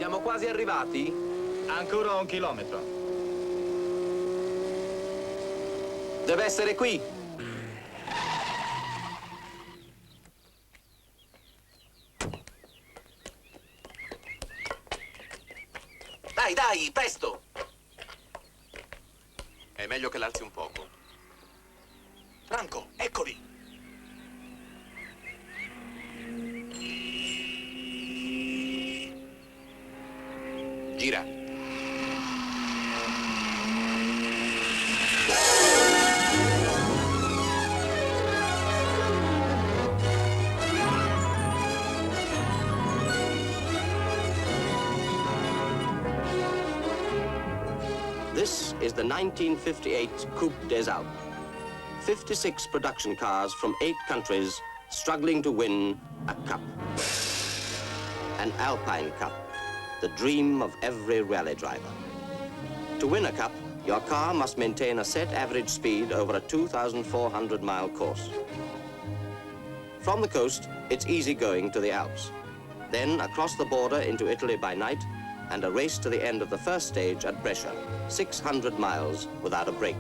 Siamo quasi arrivati? Ancora 1 chilometro. Deve essere qui. Dai, dai, presto! È meglio che l'alzi un poco. Franco, eccoli! Gira. This is the 1958 Coupe des Alpes. 56 production cars from 8 countries struggling to win a cup. An Alpine Cup, the dream of every rally driver. To win a cup, your car must maintain a set average speed over a 2,400-mile course. From the coast, it's easy going to the Alps. Then across the border into Italy by night, and a race to the end of the first stage at Brescia, 600 miles without a break.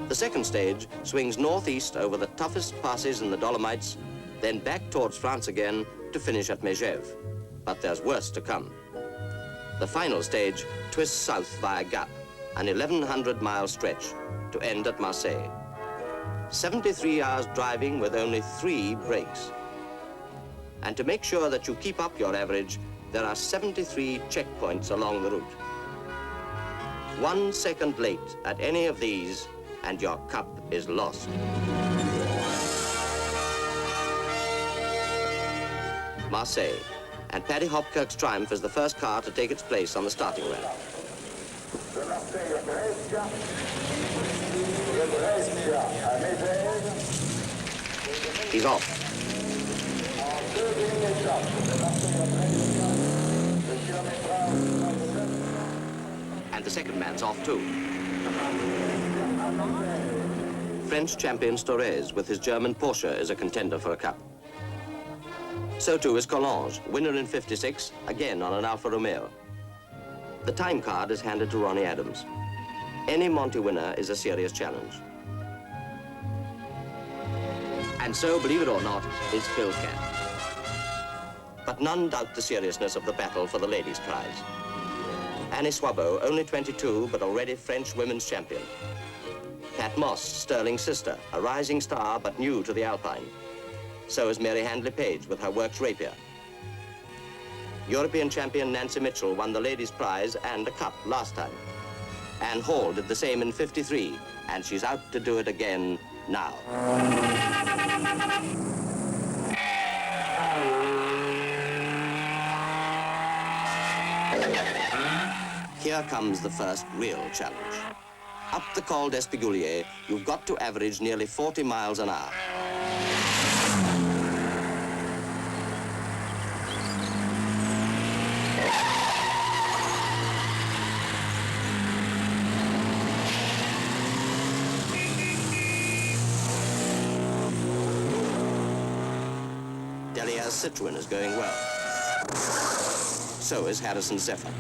The second stage swings northeast over the toughest passes in the Dolomites, then back towards France again to finish at Megève. But there's worse to come. The final stage twists south via Gap, an 1,100-mile stretch, to end at Marseille. 73 hours driving with only 3 breaks. And to make sure that you keep up your average, there are 73 checkpoints along the route. 1 second late at any of these, and your cup is lost. Marseille, and Paddy Hopkirk's Triumph is the first car to take its place on the starting ramp. He's off. And the second man's off too. French champion Storez with his German Porsche is a contender for a cup. So too is Collonges, winner in 56, again on an Alfa Romeo. The time card is handed to Ronnie Adams. Any Monty winner is a serious challenge. And so, believe it or not, is Phil Camp. But none doubt the seriousness of the battle for the ladies' prize. Annie Swabo, only 22, but already French women's champion. Pat Moss, Sterling's sister, a rising star, but new to the Alpine. So is Mary Handley Page with her Works rapier. European champion Nancy Mitchell won the ladies' prize and a cup last time. Anne Hall did the same in 53, and she's out to do it again now. Here comes the first real challenge. Up the Col d'Espigulier, you've got to average nearly 40 miles an hour. Delier's Citroën is going well. So is Harrison Zephyr.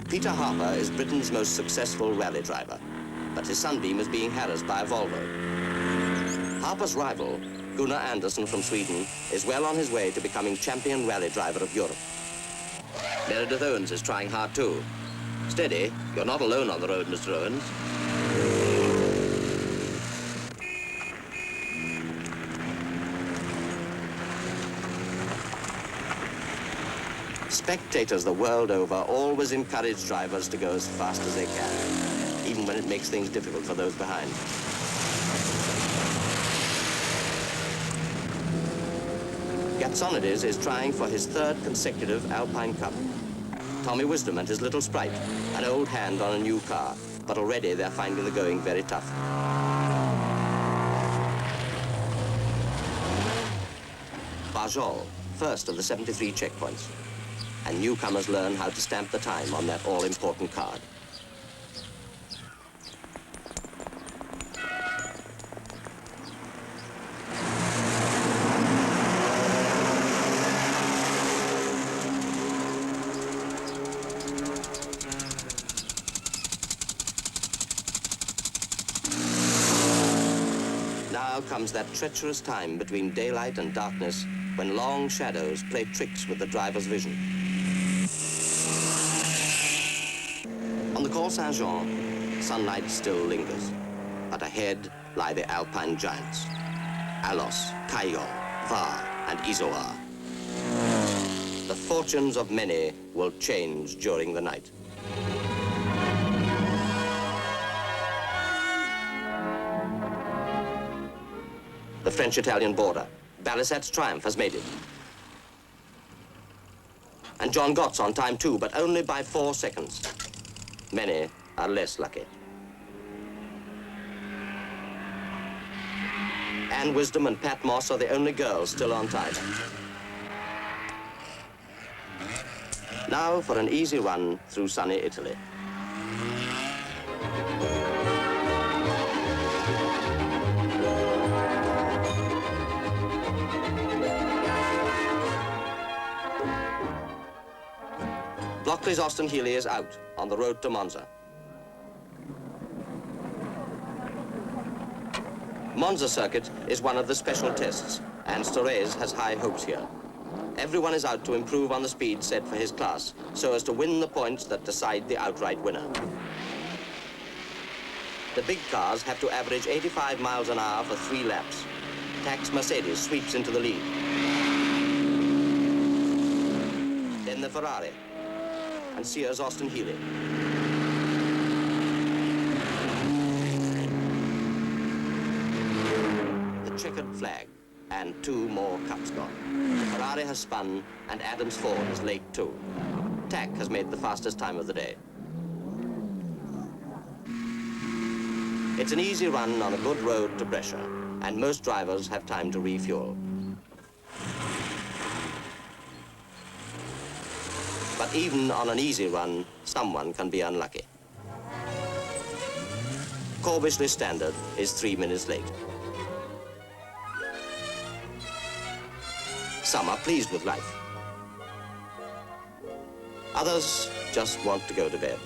Peter Harper is Britain's most successful rally driver, but his Sunbeam is being harassed by a Volvo. Harper's rival, Gunnar Andersson from Sweden, is well on his way to becoming champion rally driver of Europe. Meredith Owens is trying hard too. Steady, you're not alone on the road, Mr. Owens. Spectators the world over always encourage drivers to go as fast as they can, even when it makes things difficult for those behind. Gatsonides is trying for his 3rd consecutive Alpine Cup. Tommy Wisdom and his little sprite, an old hand on a new car, but already they're finding the going very tough. Bajol, first of the 73 checkpoints. And newcomers learn how to stamp the time on that all-important card. Now comes that treacherous time between daylight and darkness when long shadows play tricks with the driver's vision. On the Col Saint-Jean, sunlight still lingers, but ahead lie the Alpine giants, Alos, Caillol, Var, and Izoard. The fortunes of many will change during the night. The French-Italian border. Barisat's triumph has made it. And John Gott's on time too, but only by 4 seconds. Many are less lucky. Anne Wisdom and Pat Moss are the only girls still on time. Now for an easy run through sunny Italy. Blockley's Austin Healey is out on the road to Monza. Monza circuit is one of the special tests, and Storez has high hopes here. Everyone is out to improve on the speed set for his class, so as to win the points that decide the outright winner. The big cars have to average 85 miles an hour for 3 laps. Tax Mercedes sweeps into the lead. Then the Ferrari, and Sears Austin Healey. The checkered flag, and 2 more cups gone. Ferrari has spun, and Adams Ford is late too. Tack has made the fastest time of the day. It's an easy run on a good road to Brescia, and most drivers have time to refuel. But even on an easy run, someone can be unlucky. Corbishley Standard is 3 minutes late. Some are pleased with life. Others just want to go to bed.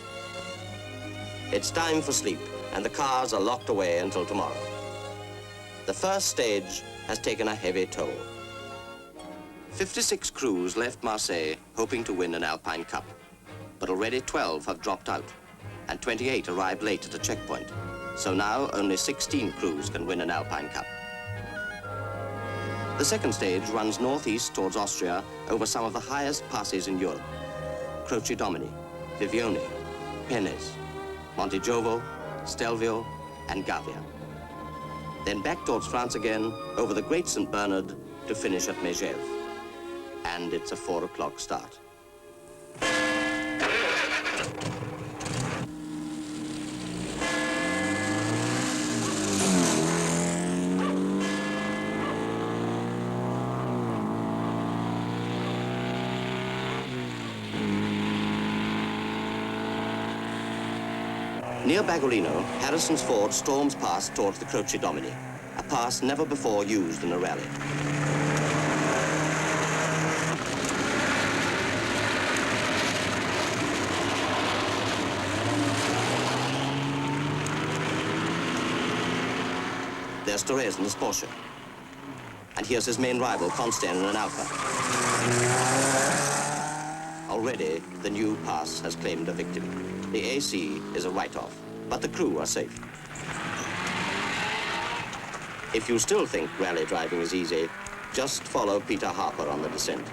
It's time for sleep, and the cars are locked away until tomorrow. The first stage has taken a heavy toll. 56 crews left Marseille hoping to win an Alpine Cup, but already 12 have dropped out, and 28 arrived late at a checkpoint. So now only 16 crews can win an Alpine Cup. The second stage runs northeast towards Austria over some of the highest passes in Europe: Croce Domini, Vivione, Penes, Monte Giovo, Stelvio, and Gavia. Then back towards France again over the Great St. Bernard to finish at Megève. And it's a 4 o'clock start. Near Bagolino, Harrison's Ford storms past towards the Croce Domini, a pass never before used in a rally. There's Torres in his Porsche. And here's his main rival, Constein, in an Alfa. Already, the new pass has claimed a victim. The AC is a write-off, but the crew are safe. If you still think rally driving is easy, just follow Peter Harper on the descent.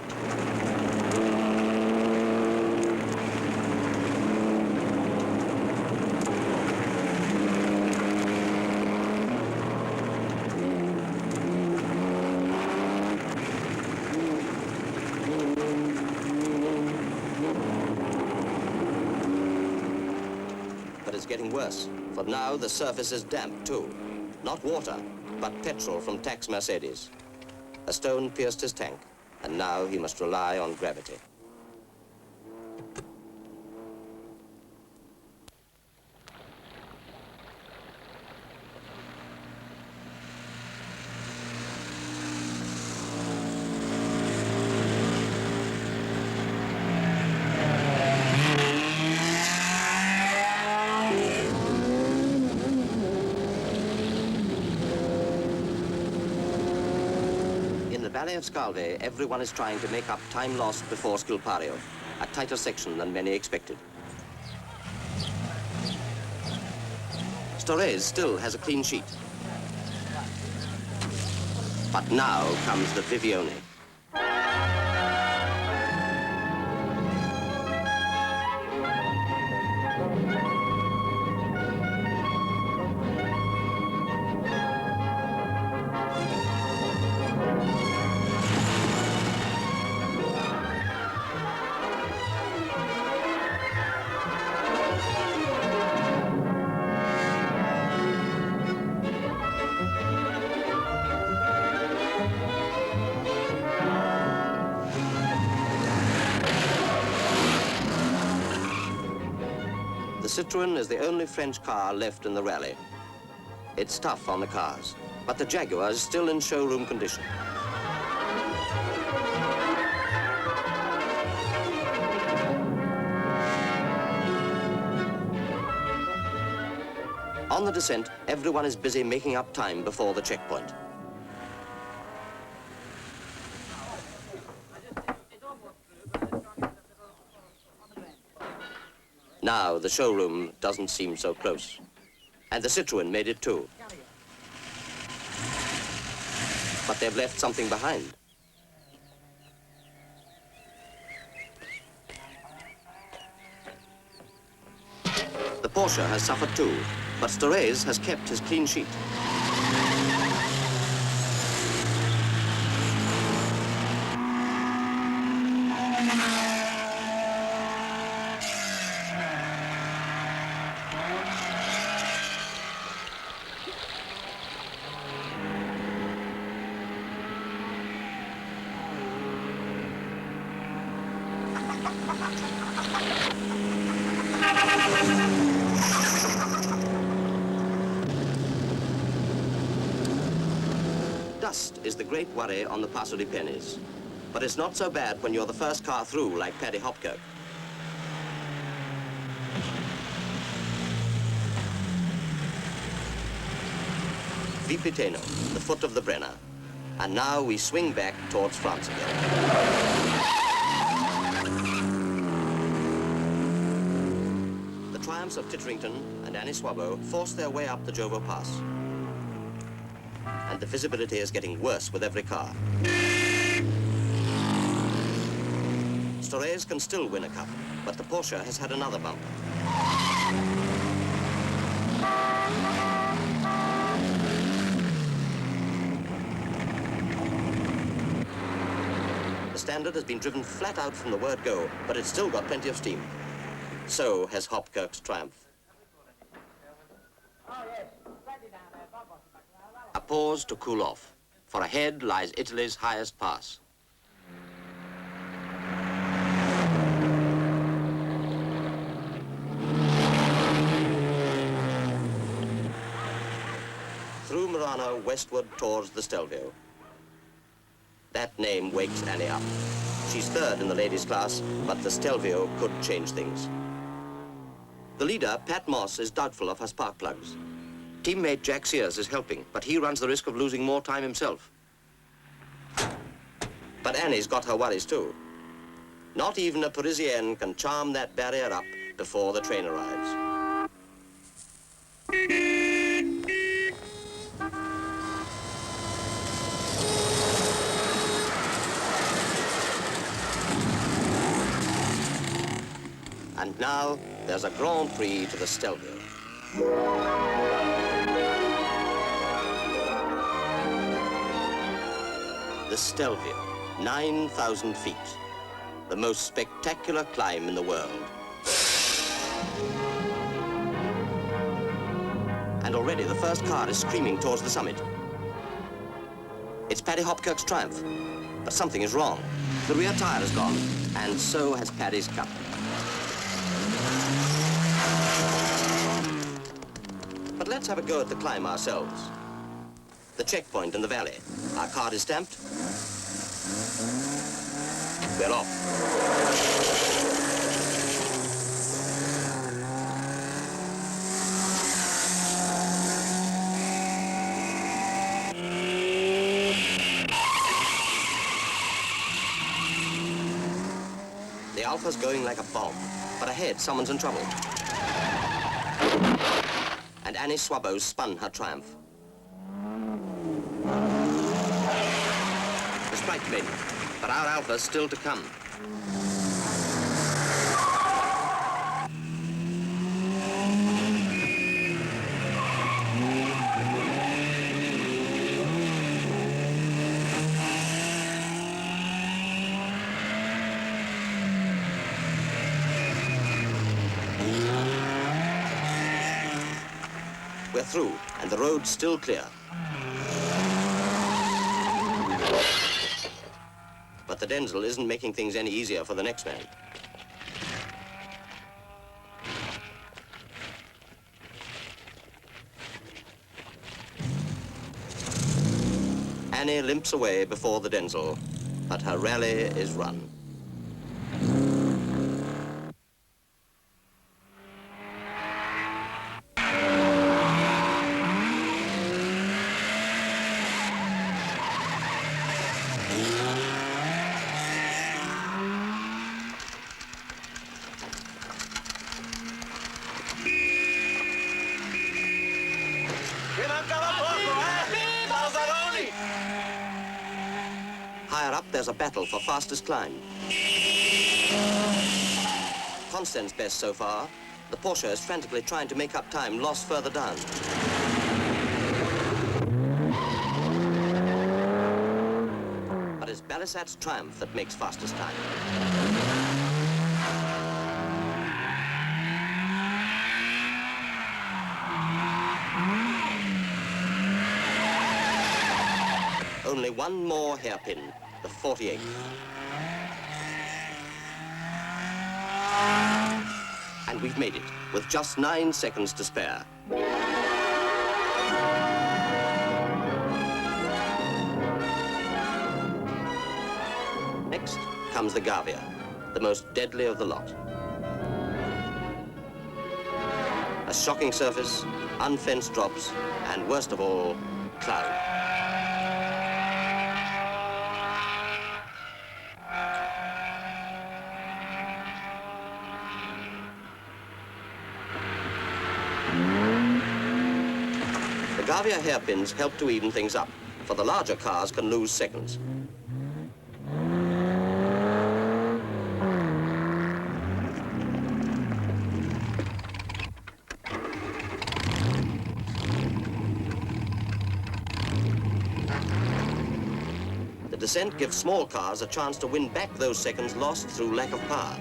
Getting worse, for now the surface is damp too. Not water, but petrol from Tax Mercedes. A stone pierced his tank, and now he must rely on gravity. Valley of Scalve, everyone is trying to make up time lost before Skilpario, a tighter section than many expected. Storres still has a clean sheet. But now comes the Vivione. The Citroën is the only French car left in the rally. It's tough on the cars, but the Jaguar is still in showroom condition. On the descent, everyone is busy making up time before the checkpoint. Now the showroom doesn't seem so close. And the Citroën made it too. But they've left something behind. The Porsche has suffered too, but Storres has kept his clean sheet. Dust is the great worry on the Passo di Penis. But it's not so bad when you're the first car through like Paddy Hopkirk. Vipiteno, the foot of the Brenner. And now we swing back towards France again. The triumphs of Titterington and Aniswabo force their way up the Jovo Pass. And the visibility is getting worse with every car. Storres can still win a cup, but the Porsche has had another bump. The Standard has been driven flat out from the word go, but it's still got plenty of steam. So has Hopkirk's Triumph. A pause to cool off, for ahead lies Italy's highest pass. Through Murano westward towards the Stelvio. That name wakes Annie up. She's third in the ladies' class, but the Stelvio could change things. The leader, Pat Moss, is doubtful of her spark plugs. Teammate Jack Sears is helping, but he runs the risk of losing more time himself. But Annie's got her worries too. Not even a Parisienne can charm that barrier up before the train arrives. And now there's a Grand Prix to the Stelvio. The Stelvio, 9,000 feet. The most spectacular climb in the world. And already the first car is screaming towards the summit. It's Paddy Hopkirk's Triumph, but something is wrong. The rear tire has gone, and so has Paddy's Cup. But let's have a go at the climb ourselves. The checkpoint in the valley. Our card is stamped. We're off. Alpha's going like a bomb, but ahead someone's in trouble. And Annie Swabo spun her triumph. The strike made it, but our Alpha's still to come. We're through, and the road's still clear. But the Denzel isn't making things any easier for the next man. Annie limps away before the Denzel, but her rally is run. Higher up, there's a battle for fastest climb. Constant's best so far. The Porsche is frantically trying to make up time lost further down. But it's Belisat's triumph that makes fastest time. Only one more hairpin, the 48th. And we've made it, with just 9 seconds to spare. Next comes the Gavia, the most deadly of the lot. A shocking surface, unfenced drops, and worst of all, cloud. The Gavia hairpins help to even things up, for the larger cars can lose seconds. The descent gives small cars a chance to win back those seconds lost through lack of power.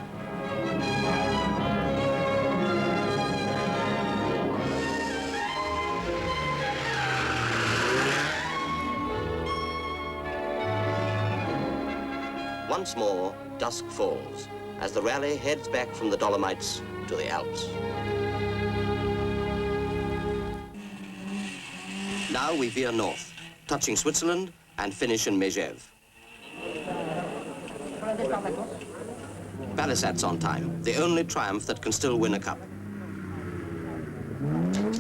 Once more, dusk falls as the rally heads back from the Dolomites to the Alps. Now we veer north, touching Switzerland and finish in Megève. Belisat's on time, the only triumph that can still win a cup.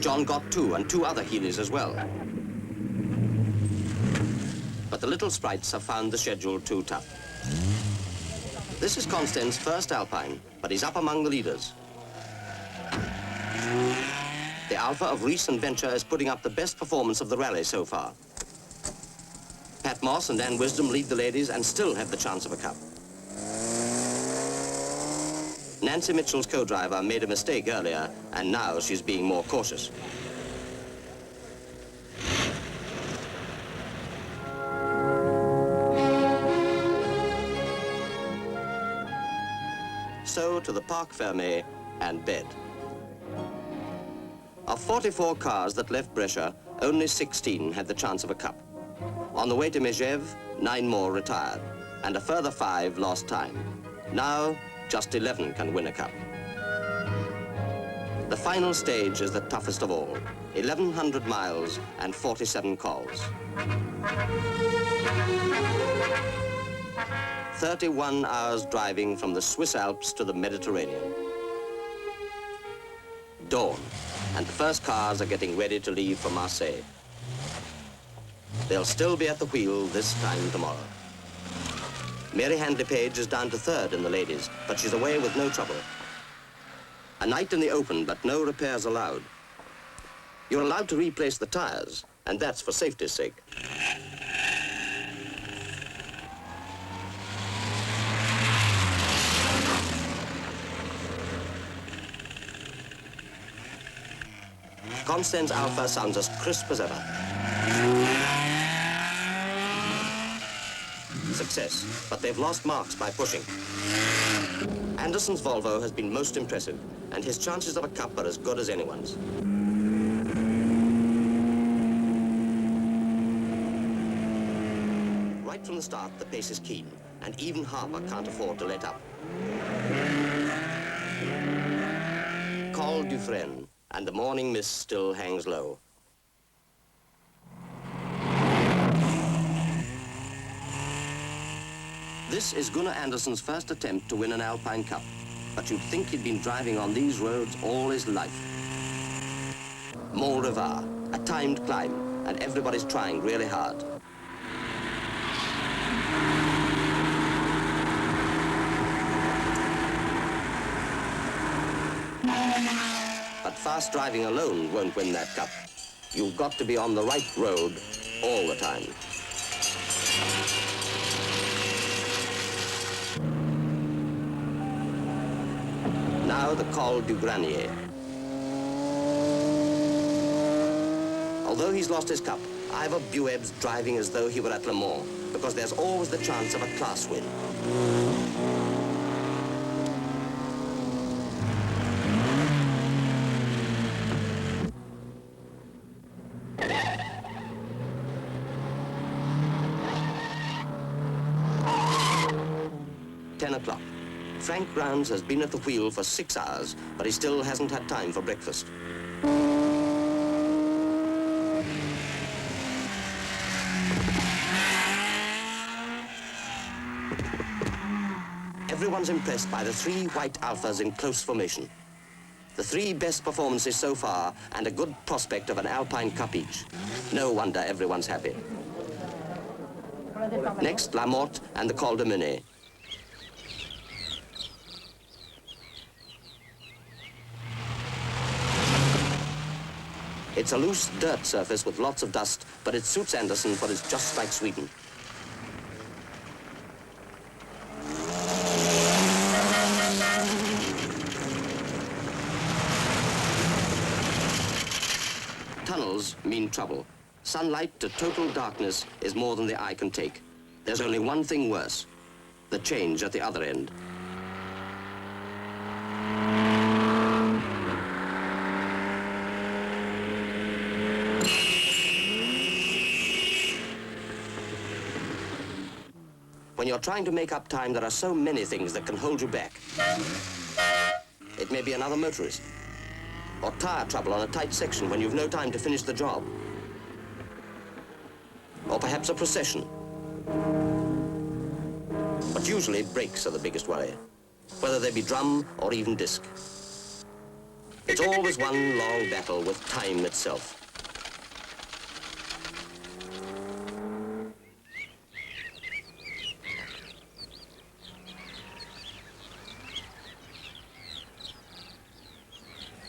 John got 2 and 2 other Heelys as well. But the little sprites have found the schedule too tough. This is Constant's first Alpine, but he's up among the leaders. The Alpha of Rees and Venture is putting up the best performance of the rally so far. Pat Moss and Ann Wisdom lead the ladies and still have the chance of a cup. Nancy Mitchell's co-driver made a mistake earlier, and now she's being more cautious. So to the Parc Fermé and bed. Of 44 cars that left Brescia, only 16 had the chance of a cup. On the way to Megève, 9 more retired, and a further 5 lost time. Now, just 11 can win a cup. The final stage is the toughest of all, 1,100 miles and 47 calls. 31 hours driving from the Swiss Alps to the Mediterranean. Dawn, and the first cars are getting ready to leave for Marseille. They'll still be at the wheel this time tomorrow. Mary Handley-Page is down to third in the ladies, but she's away with no trouble. A night in the open, but no repairs allowed. You're allowed to replace the tires, and that's for safety's sake. Constan's Alpha sounds as crisp as ever. Success, but they've lost marks by pushing. Anderson's Volvo has been most impressive, and his chances of a cup are as good as anyone's. Right from the start, the pace is keen, and even Harper can't afford to let up. Col du Frêne, and the morning mist still hangs low. This is Gunnar Andersson's first attempt to win an Alpine Cup, but you'd think he'd been driving on these roads all his life. Mont Revard, a timed climb, and everybody's trying really hard. But fast driving alone won't win that cup. You've got to be on the right road all the time. Now the Col du Granier. Although he's lost his cup, Ivor Bueb's driving as though he were at Le Mans, because there's always the chance of a class win. Frank Grounds has been at the wheel for 6 hours, but he still hasn't had time for breakfast. Everyone's impressed by the 3 white Alphas in close formation. The 3 best performances so far, and a good prospect of an Alpine Cup each. No wonder everyone's happy. Next, La Morte and the Col de Menet. It's a loose dirt surface with lots of dust, but it suits Andersson, for it's just like Sweden. Tunnels mean trouble. Sunlight to total darkness is more than the eye can take. There's only one thing worse: the change at the other end. When you're trying to make up time, there are so many things that can hold you back. It may be another motorist, or tire trouble on a tight section when you've no time to finish the job, or perhaps a procession. But usually brakes are the biggest worry, whether they be drum or even disc. It's always one long battle with time itself.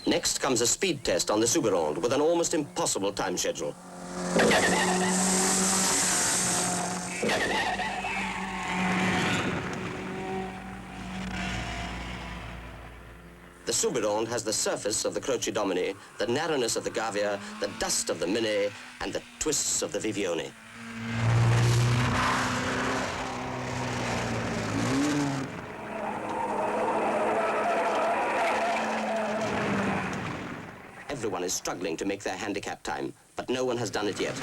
Next comes a speed test on the Suberonde with an almost impossible time schedule. The Suberonde has the surface of the Croce Domini, the narrowness of the Gavia, the dust of the Mine, and the twists of the Vivione. Everyone is struggling to make their handicap time, but no one has done it yet.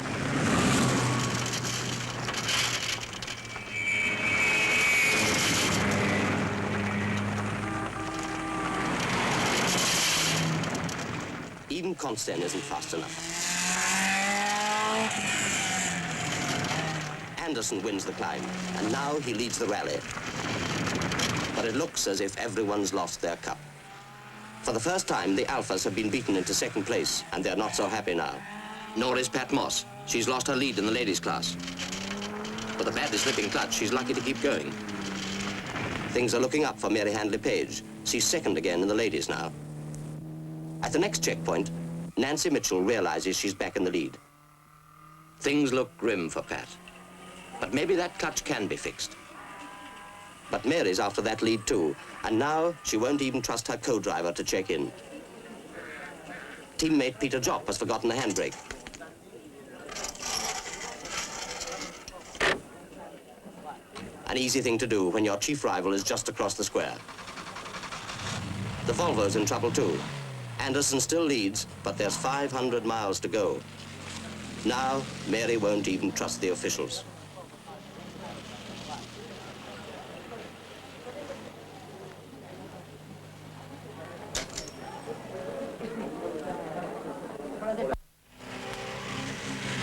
Even Constan isn't fast enough. Andersson wins the climb, and now he leads the rally. But it looks as if everyone's lost their cup. For the first time, the Alphas have been beaten into second place, and they're not so happy now. Nor is Pat Moss. She's lost her lead in the ladies' class. With a badly slipping clutch, she's lucky to keep going. Things are looking up for Mary Handley-Page. She's second again in the ladies now. At the next checkpoint, Nancy Mitchell realizes she's back in the lead. Things look grim for Pat, but maybe that clutch can be fixed. But Mary's after that lead too, and now she won't even trust her co-driver to check in. Teammate Peter Jopp has forgotten the handbrake. An easy thing to do when your chief rival is just across the square. The Volvo's in trouble too. Anderson still leads, but there's 500 miles to go. Now, Mary won't even trust the officials.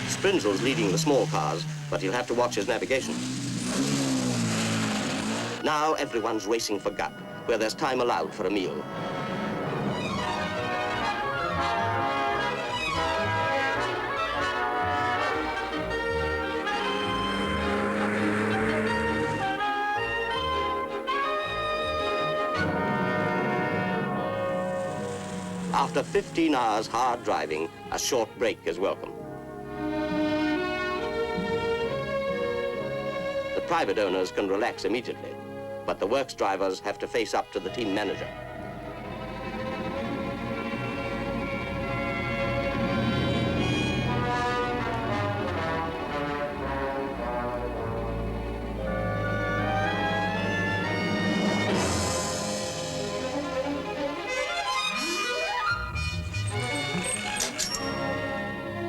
Sprinzel's leading the small cars, but he'll have to watch his navigation. Now everyone's racing for Gap, where there's time allowed for a meal. After 15 hours hard driving, a short break is welcome. The private owners can relax immediately, but the works drivers have to face up to the team manager.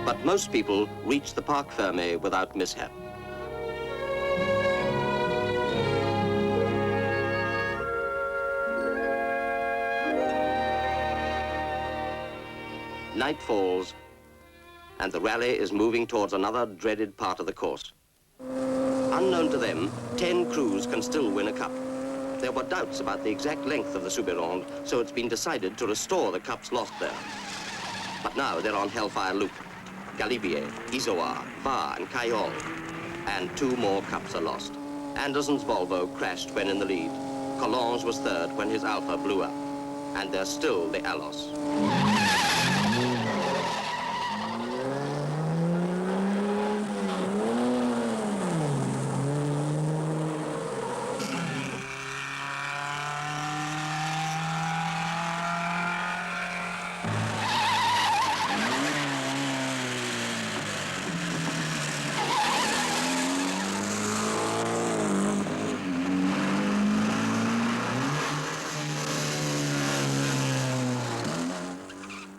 But most people reach the Parc Fermé without mishap. Night falls, and the rally is moving towards another dreaded part of the course. Unknown to them, 10 crews can still win a cup. There were doubts about the exact length of the Soubirande, so it's been decided to restore the cups lost there. But now they're on Hellfire Loop. Galibier, Izoard, Var, and Cayol. And 2 more cups are lost. Anderson's Volvo crashed when in the lead. Collonges was third when his Alpha blew up. And there's still the Alos.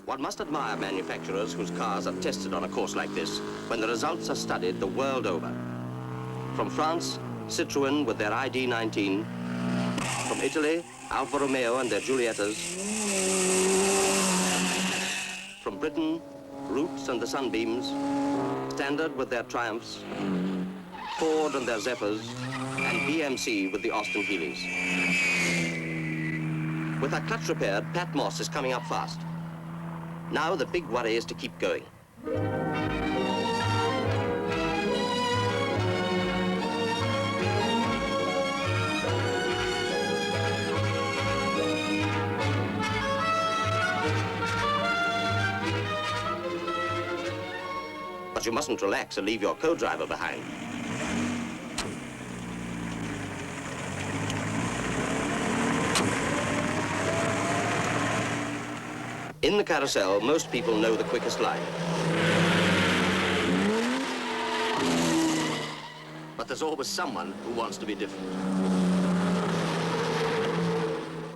One must admire manufacturers whose cars are tested on a course like this, when the results are studied the world over. From France, Citroën with their ID19. From Italy, Alfa Romeo and their Giuliettas. From Britain, Roots and the Sunbeams. Standard with their Triumphs. Ford and their Zephyrs. And BMC with the Austin Healys. With her clutch repaired, Pat Moss is coming up fast. Now the big worry is to keep going. But you mustn't relax and leave your co-driver behind. In the carousel, most people know the quickest line. But there's always someone who wants to be different.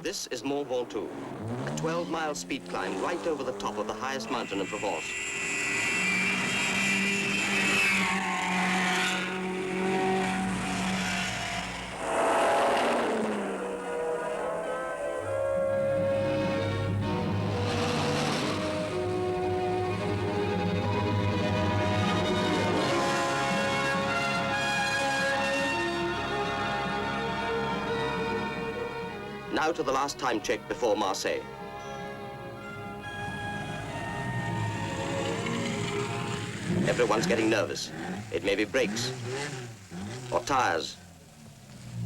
This is Mont Ventoux, a 12-mile speed climb right over the top of the highest mountain in Provence. Now to the last time check before Marseille. Everyone's getting nervous. It may be brakes, or tires,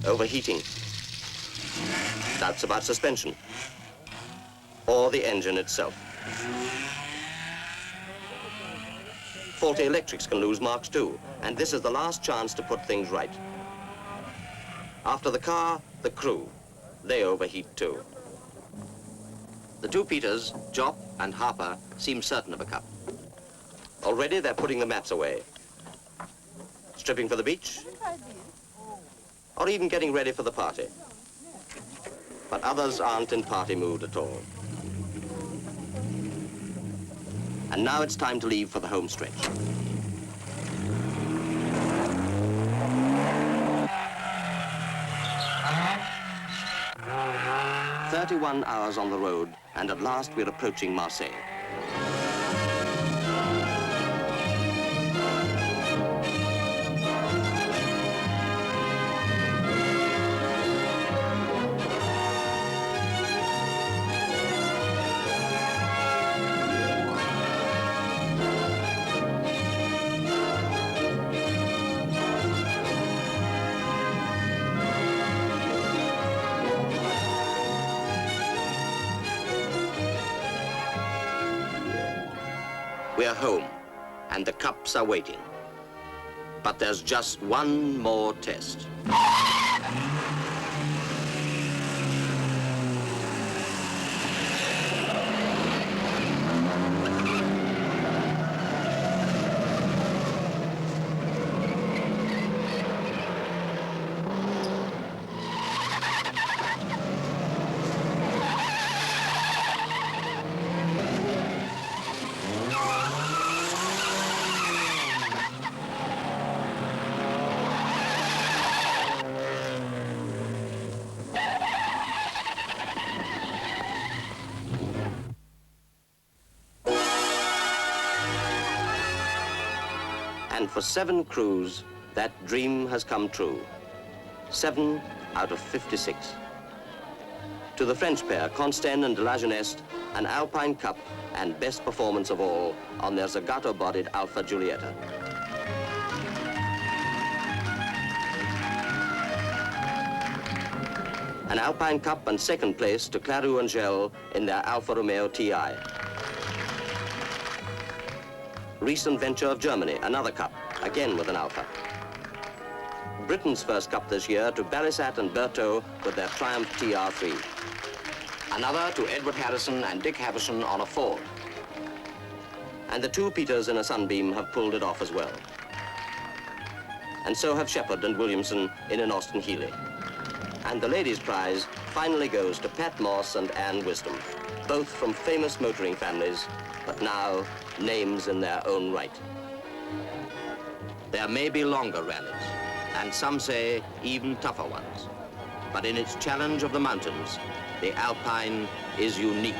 overheating, Doubts about suspension or the engine itself. Faulty electrics can lose marks too, and this is the last chance to put things right. After the car, the crew. They overheat too. The two Peters, Jopp and Harper, seem certain of a cup. Already they're putting the mats away, stripping for the beach, or even getting ready for the party. But others aren't in party mood at all. And now it's time to leave for the home stretch. "31 hours on the road, and at last we're approaching Marseille. We're home, and the cups are waiting. But there's just one more test. And for 7 crews, that dream has come true. 7 out of 56. To the French pair, Consten and de la Jeunesse, an Alpine Cup and best performance of all on their Zagato-bodied Alfa Giulietta. An Alpine Cup and second place to Claroux and Gel in their Alfa Romeo TI. Recent venture of Germany, another cup, again with an Alfa. Britain's first cup this year to Barisat and Berthaud with their Triumph TR3. Another to Edward Harrison and Dick Havisham on a Ford. And the two Peters in a Sunbeam have pulled it off as well. And so have Shepard and Williamson in an Austin Healey. And the ladies' prize finally goes to Pat Moss and Anne Wisdom, both from famous motoring families, but now names in their own right. There may be longer rallies, and some say even tougher ones. But in its challenge of the mountains, the Alpine is unique.